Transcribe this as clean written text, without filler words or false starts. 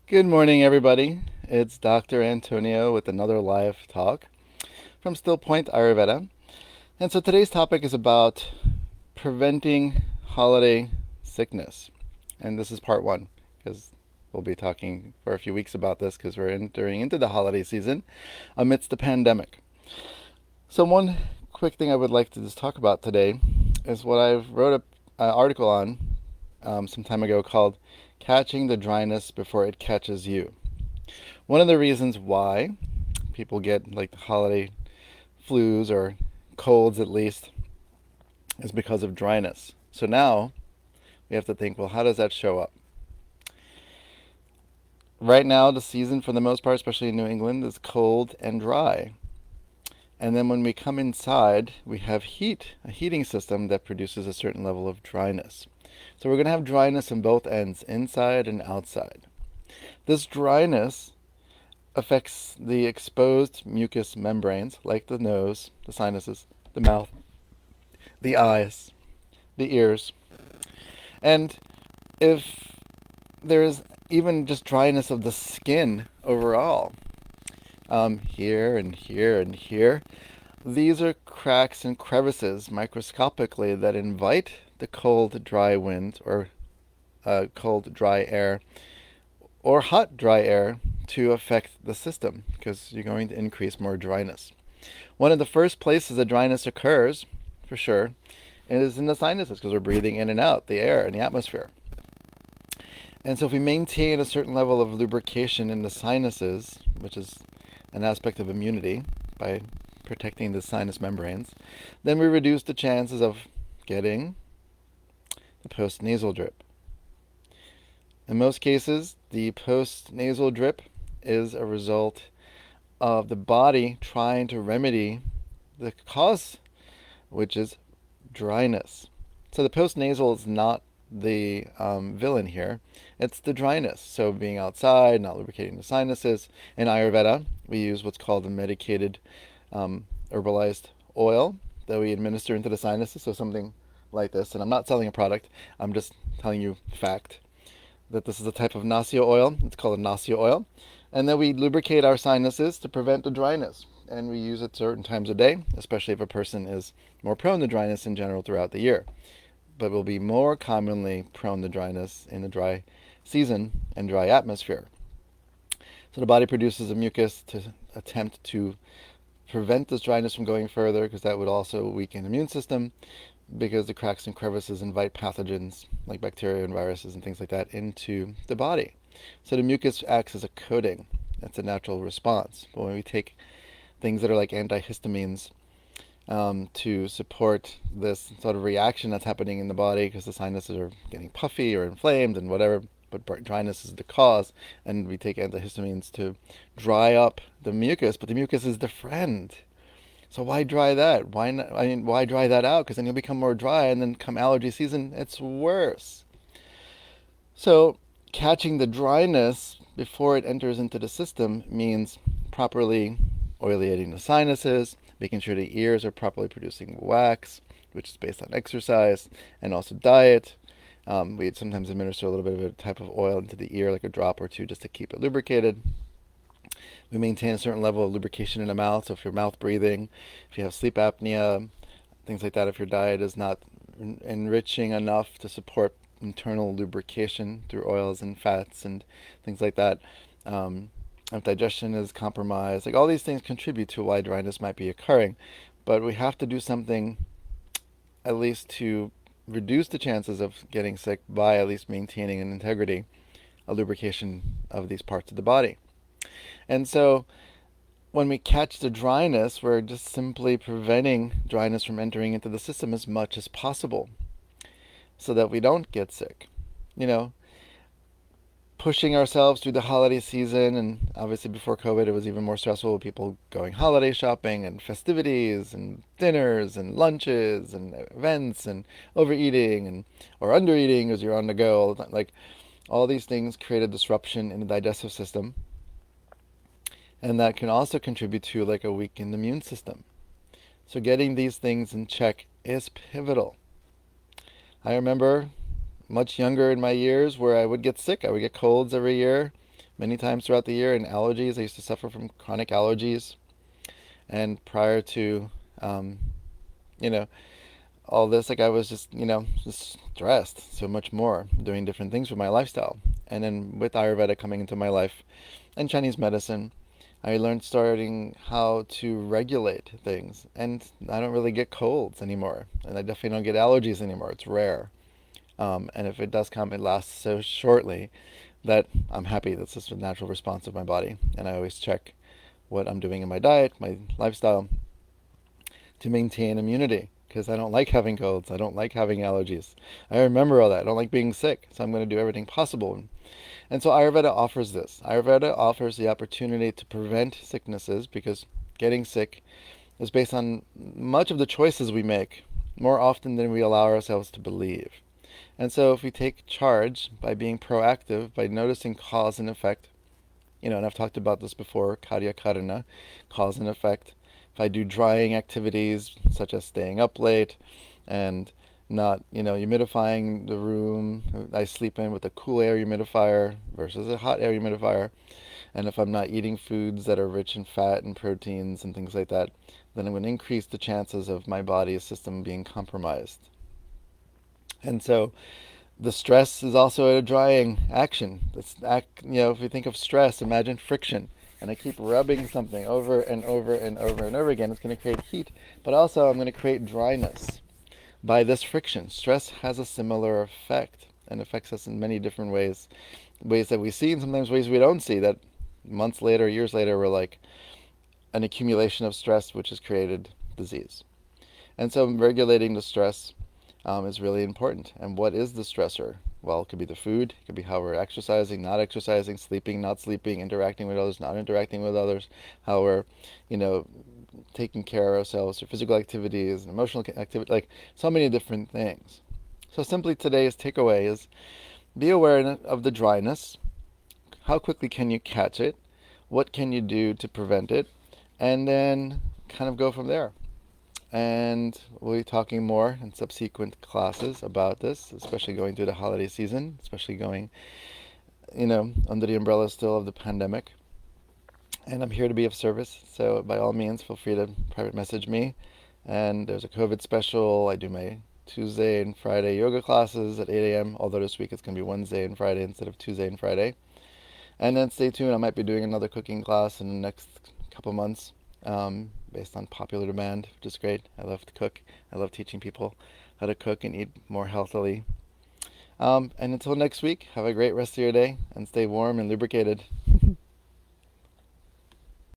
Good morning, everybody. It's Dr. Antonio with another live talk from Still Point Ayurveda. And so today's topic is about preventing holiday sickness. And this is part one, because we'll be talking for a few weeks about this because we're entering into the holiday season amidst the pandemic. So, one quick thing I would like to just talk about today is what I wrote an article on some time ago called Catching the Dryness Before It Catches You. One of the reasons why people get like the holiday flus or colds at least is because of dryness. So now we have to think, well, how does that show up? Right now, the season for the most part, especially in New England, is cold and dry. And then when we come inside, we have heat, a heating system that produces a certain level of dryness. So we're going to have dryness on both ends, inside and outside. This dryness affects the exposed mucous membranes like the nose, the sinuses, the mouth, the eyes, the ears. And if there is even just dryness of the skin overall, here and here and here, these are cracks and crevices microscopically that invite the cold, dry wind or cold, dry air or hot, dry air to affect the system because you're going to increase more dryness. One of the first places that dryness occurs, for sure, is in the sinuses because we're breathing in and out the air and the atmosphere. And so, if we maintain a certain level of lubrication in the sinuses, which is an aspect of immunity by protecting the sinus membranes, then we reduce the chances of getting the post-nasal drip. In most cases, the post-nasal drip is a result of the body trying to remedy the cause, which is dryness. So the post-nasal is not the villain here. It's the dryness. So being outside, not lubricating the sinuses. In Ayurveda, we use what's called a medicated herbalized oil that we administer into the sinuses. So something like this. And I'm not selling a product. I'm just telling you fact that this is a type of Nasio oil. It's called a Nasio oil. And then we lubricate our sinuses to prevent the dryness. And we use it certain times a day, especially if a person is more prone to dryness in general throughout the year. But will be more commonly prone to dryness in the dry season and dry atmosphere. So the body produces a mucus to attempt to prevent this dryness from going further because that would also weaken the immune system because the cracks and crevices invite pathogens like bacteria and viruses and things like that into the body. So the mucus acts as a coating. That's a natural response. But when we take things that are like antihistamines to support this sort of reaction that's happening in the body because the sinuses are getting puffy or inflamed and whatever, but dryness is the cause, and we take antihistamines to dry up the mucus, but the mucus is the friend. So why dry that? Why not? I mean, why dry that out? Because then you'll become more dry, and then come allergy season, it's worse. So catching the dryness before it enters into the system means properly oleating the sinuses, making sure the ears are properly producing wax, which is based on exercise and also diet. We sometimes administer a little bit of a type of oil into the ear, like a drop or two, just to keep it lubricated. We maintain a certain level of lubrication in the mouth. So if you're mouth breathing, if you have sleep apnea, things like that, if your diet is not enriching enough to support internal lubrication through oils and fats and things like that, if digestion is compromised, like all these things contribute to why dryness might be occurring. But we have to do something at least to reduce the chances of getting sick by at least maintaining an integrity, a lubrication of these parts of the body. And so when we catch the dryness, we're just simply preventing dryness from entering into the system as much as possible so that we don't get sick. You know, pushing ourselves through the holiday season, and obviously before COVID, it was even more stressful with people going holiday shopping and festivities and dinners and lunches and events and overeating and or undereating as you're on the go. Like all these things create a disruption in the digestive system, and that can also contribute to like a weakened immune system. So getting these things in check is pivotal. I remember much younger in my years where I would get sick. I would get colds every year many times throughout the year, and allergies. I used to suffer from chronic allergies, and prior to, um, you know, all this, like I was just, just stressed so much more, doing different things with my lifestyle. And then with Ayurveda coming into my life and Chinese medicine, I learned starting how to regulate things. And I don't really get colds anymore. And I definitely don't get allergies anymore. It's rare. And if it does come, it lasts so shortly that I'm happy. That's just a natural response of my body. And I always check what I'm doing in my diet, my lifestyle, to maintain immunity because I don't like having colds. I don't like having allergies. I remember all that. I don't like being sick. So I'm going to do everything possible. And so Ayurveda offers this. Ayurveda offers the opportunity to prevent sicknesses because getting sick is based on much of the choices we make more often than we allow ourselves to believe. And so if we take charge by being proactive, by noticing cause and effect, and I've talked about this before, Karya Karana, cause and effect. If I do drying activities such as staying up late and not, humidifying the room I sleep in with a cool air humidifier versus a hot air humidifier, and if I'm not eating foods that are rich in fat and proteins and things like that, then I'm going to increase the chances of my body's system being compromised. And so the stress is also a drying action. If you think of stress, imagine friction. And I keep rubbing something over and over and over and over again. It's going to create heat, but also I'm going to create dryness by this friction. Stress has a similar effect and affects us in many different ways. Ways that we see and sometimes ways we don't see that months later, years later, we're like an accumulation of stress which has created disease. And so regulating the stress is really important. And what is the stressor? Well, it could be the food, it could be how we're exercising, not exercising, sleeping, not sleeping, interacting with others, not interacting with others, how we're, you know, taking care of ourselves through physical activities and emotional activity, like so many different things. So simply today's takeaway is be aware of the dryness. How quickly can you catch it? What can you do to prevent it? And then kind of go from there. And we'll be talking more in subsequent classes about this, especially going through the holiday season, especially going, under the umbrella still of the pandemic. And I'm here to be of service, so by all means, feel free to private message me. And there's a COVID special. I do my Tuesday and Friday yoga classes at 8 a.m., although this week it's going to be Wednesday and Friday instead of Tuesday and Friday. And then stay tuned. I might be doing another cooking class in the next couple months, based on popular demand, which is great. I love to cook. I love teaching people how to cook and eat more healthily. And until next week, have a great rest of your day and stay warm and lubricated.